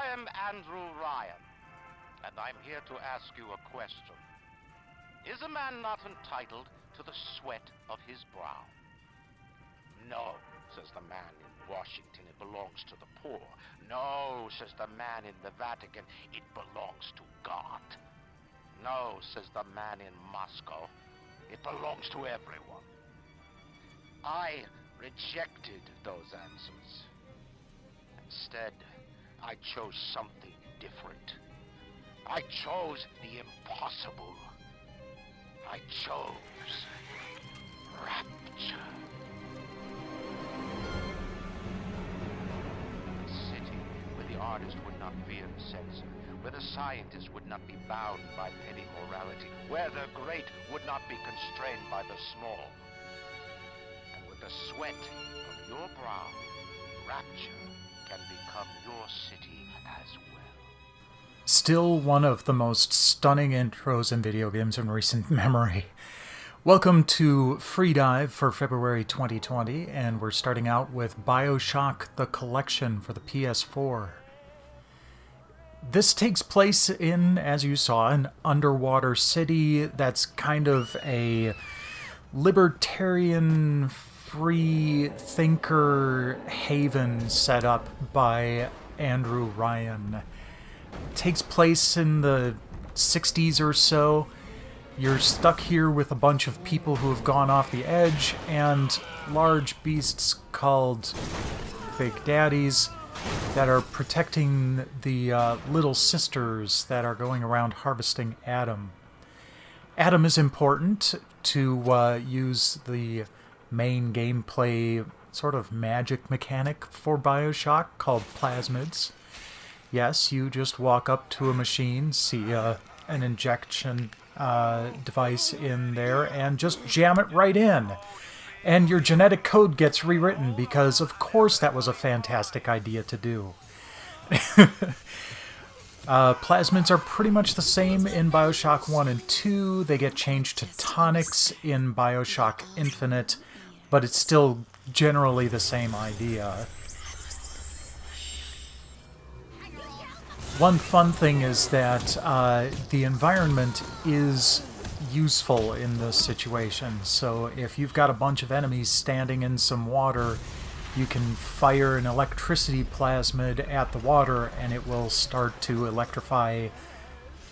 am Andrew Ryan, and I'm here to ask you a question. Is a man not entitled to the sweat of his brow? No, says the man in Washington, it belongs to the poor. No, says the man in the Vatican, it belongs to God. No, says the man in Moscow, it belongs to everyone. I rejected those answers. Instead, I chose something different. I chose the impossible. I chose rapture. A city where the artist would not fear the censor, where the scientist would not be bound by petty morality, where the great would not be constrained by the small. And with the sweat of your brow, rapture can become your city as well. Still one of the most stunning intros in video games in recent memory. Welcome to Freedive for February 2020, and we're starting out with Bioshock the Collection for the PS4. This takes place in, as you saw, an underwater city that's kind of a libertarian, free thinker haven set up by Andrew Ryan. It takes place in the 60s or so. You're stuck here with a bunch of people who have gone off the edge, and large beasts called Big Daddies that are protecting the little sisters that are going around harvesting Adam. Adam is important to use the main gameplay sort of magic mechanic for Bioshock called plasmids. Yes, you just walk up to a machine, see an injection device in there, and just jam it right in. And your genetic code gets rewritten because, of course, that was a fantastic idea to do. Plasmids are pretty much the same in Bioshock 1 and 2. They get changed to tonics in Bioshock Infinite, but it's still generally the same idea. One fun thing is that the environment is useful in this situation. So if you've got a bunch of enemies standing in some water, you can fire an electricity plasmid at the water and it will start to electrify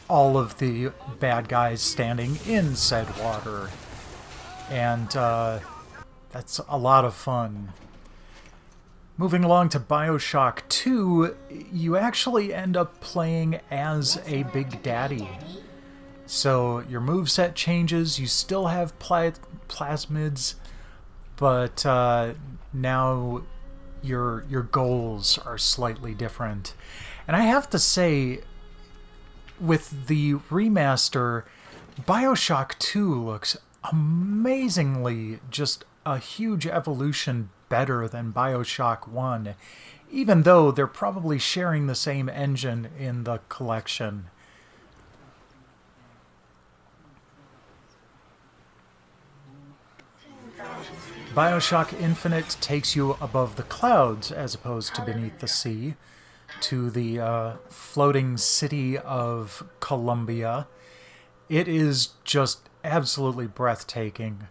all of the bad guys standing in said water. And that's a lot of fun. Moving along to Bioshock 2, you actually end up playing as a Big Daddy. So your moveset changes, you still have plasmids, but now your goals are slightly different. And I have to say, with the remaster, Bioshock 2 looks amazingly just a huge evolution better than Bioshock 1, even though they're probably sharing the same engine in the collection. Bioshock Infinite takes you above the clouds as opposed to beneath the sea, to the floating city of Columbia. It is just absolutely breathtaking.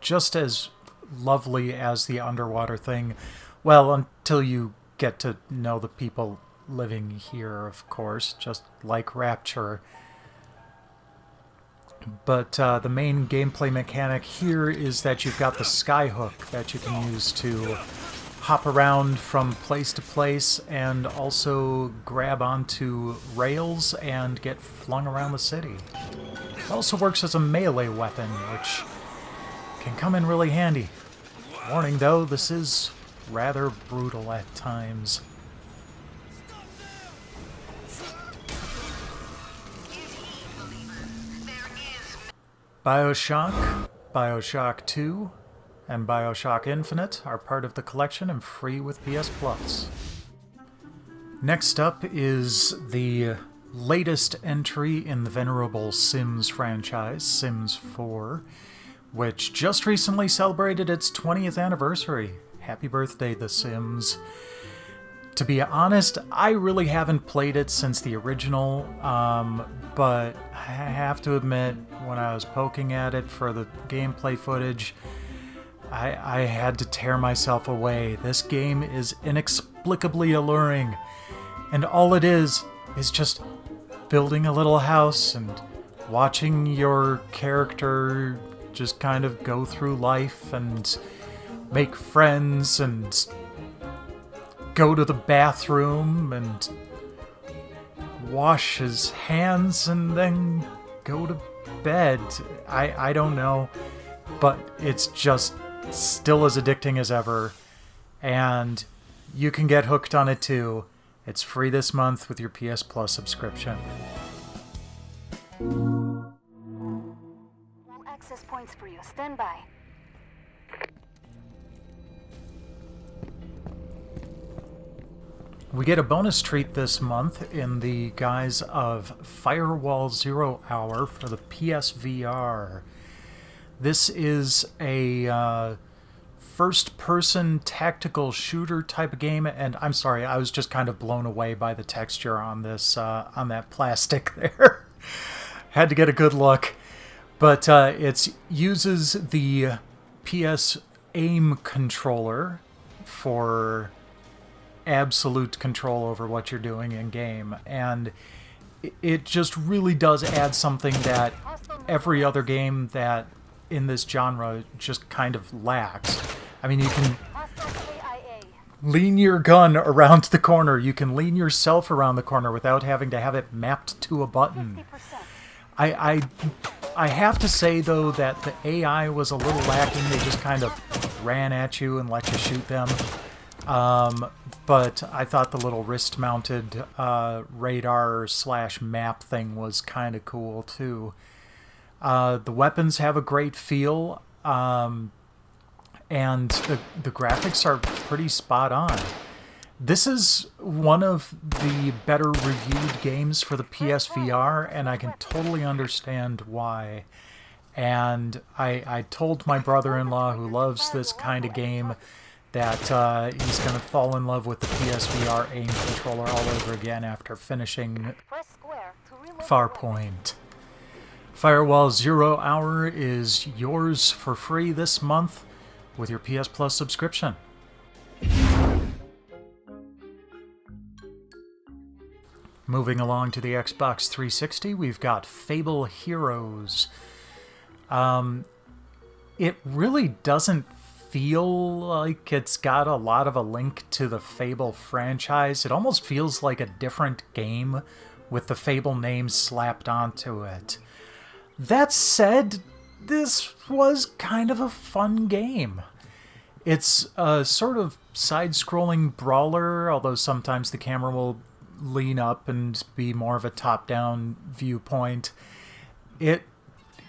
Just as lovely as the underwater thing. Well, until you get to know the people living here, of course, just like Rapture. But the main gameplay mechanic here is that you've got the skyhook that you can use to hop around from place to place and also grab onto rails and get flung around the city. It also works as a melee weapon, which can come in really handy. Warning though, this is rather brutal at times. Bioshock, Bioshock 2, and Bioshock Infinite are part of the collection and free with PS Plus. Next up is the latest entry in the venerable Sims franchise, Sims 4, which just recently celebrated its 20th anniversary. Happy birthday, The Sims. To be honest, I really haven't played it since the original, but I have to admit, when I was poking at it for the gameplay footage, I had to tear myself away. This game is inexplicably alluring, and all it is just building a little house and watching your character just kind of go through life and make friends and go to the bathroom and wash his hands and then go to bed. I don't know, but it's just still as addicting as ever, and you can get hooked on it too. It's free this month with your PS Plus subscription. All access points for you. Stand by. We get a bonus treat this month in the guise of Firewall 0 Hour for the PSVR. This is a first-person tactical shooter type of game, and I'm sorry, I was just kind of blown away by the texture on this, on that plastic there. Had to get a good look, but it uses the PS aim controller for absolute control over what you're doing in game, and it just really does add something that every other game that in this genre just kind of lacks. I mean, you can lean your gun around the corner, you can lean yourself around the corner without having to have it mapped to a button. I have to say, though, that the AI was a little lacking. They just kind of ran at you and let you shoot them. But I thought the little wrist-mounted radar/map thing was kind of cool, too. The weapons have a great feel, and the graphics are pretty spot on. This is one of the better reviewed games for the PSVR, and I can totally understand why. And I told my brother-in-law, who loves this kind of game, that he's going to fall in love with the PSVR aim controller all over again after finishing Farpoint. Firewall 0 Hour is yours for free this month with your PS Plus subscription. Moving along to the Xbox 360, we've got Fable Heroes. It really doesn't feel like it's got a lot of a link to the Fable franchise. It almost feels like a different game with the Fable name slapped onto it. That said, this was kind of a fun game. It's a sort of side-scrolling brawler, although sometimes the camera will lean up and be more of a top-down viewpoint. It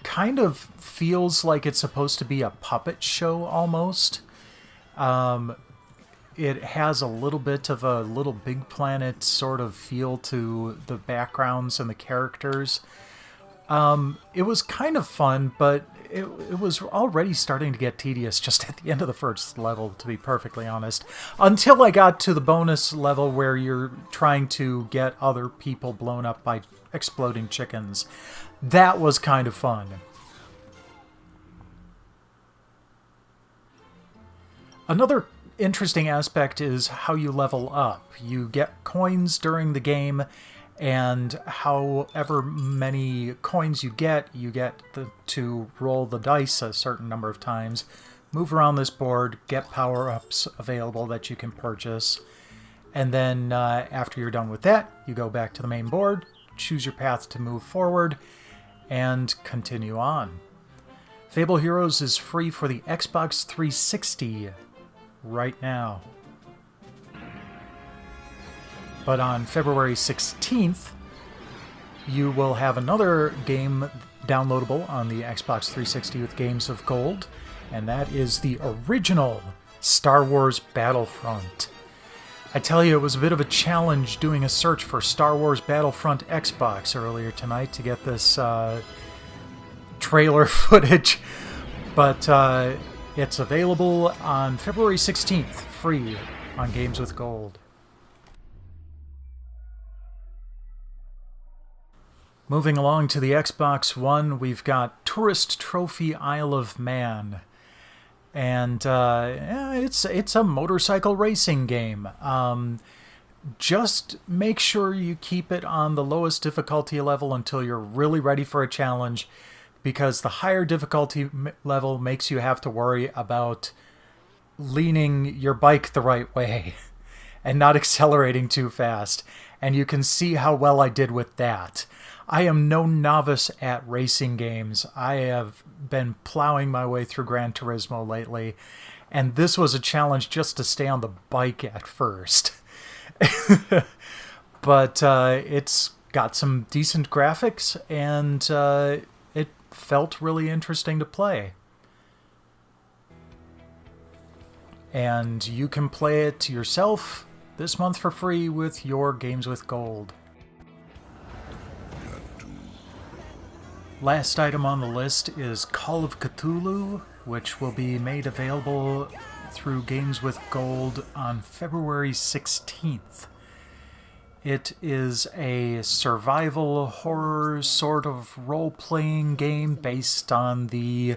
kind of feels like it's supposed to be a puppet show almost. It has a little bit of a Little Big Planet sort of feel to the backgrounds and the characters. It was kind of fun, but it was already starting to get tedious just at the end of the first level, to be perfectly honest. Until I got to the bonus level where you're trying to get other people blown up by exploding chickens. That was kind of fun. Another interesting aspect is how you level up. You get coins during the game, and however many coins you get to roll the dice a certain number of times, move around this board, get power-ups available that you can purchase, and then after you're done with that, you go back to the main board, choose your path to move forward, and continue on. Fable Heroes is free for the Xbox 360 right now. But on February 16th, you will have another game downloadable on the Xbox 360 with Games of Gold, and that is the original Star Wars Battlefront. I tell you, it was a bit of a challenge doing a search for Star Wars Battlefront Xbox earlier tonight to get this trailer footage, but it's available on February 16th, free on Games with Gold. Moving along to the Xbox One, we've got Tourist Trophy Isle of Man. And it's a motorcycle racing game. Just make sure you keep it on the lowest difficulty level until you're really ready for a challenge, because the higher difficulty level makes you have to worry about leaning your bike the right way and not accelerating too fast. And you can see how well I did with that. I am no novice at racing games. I have been plowing my way through Gran Turismo lately, and this was a challenge just to stay on the bike at first. But it's got some decent graphics, and it felt really interesting to play. And you can play it yourself this month for free with your Games with Gold. Last item on the list is Call of Cthulhu, which will be made available through Games with Gold on February 16th. It is a survival horror sort of role-playing game based on the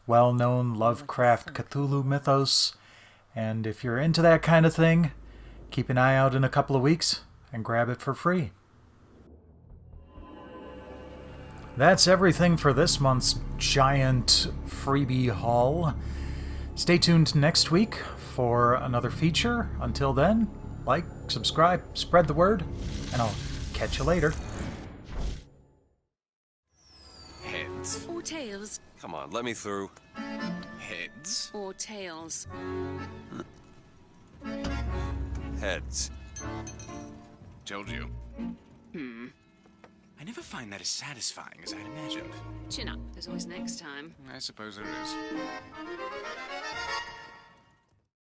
well-known Lovecraft Cthulhu mythos. And if you're into that kind of thing, keep an eye out in a couple of weeks and grab it for free. That's everything for this month's giant freebie haul. Stay tuned next week for another feature. Until then, like, subscribe, spread the word, and I'll catch you later. Heads. Or tails. Come on, let me through. Heads. Or tails. Heads. Told you. I never find that as satisfying as I'd imagined. Chin up. There's always next time. I suppose there is.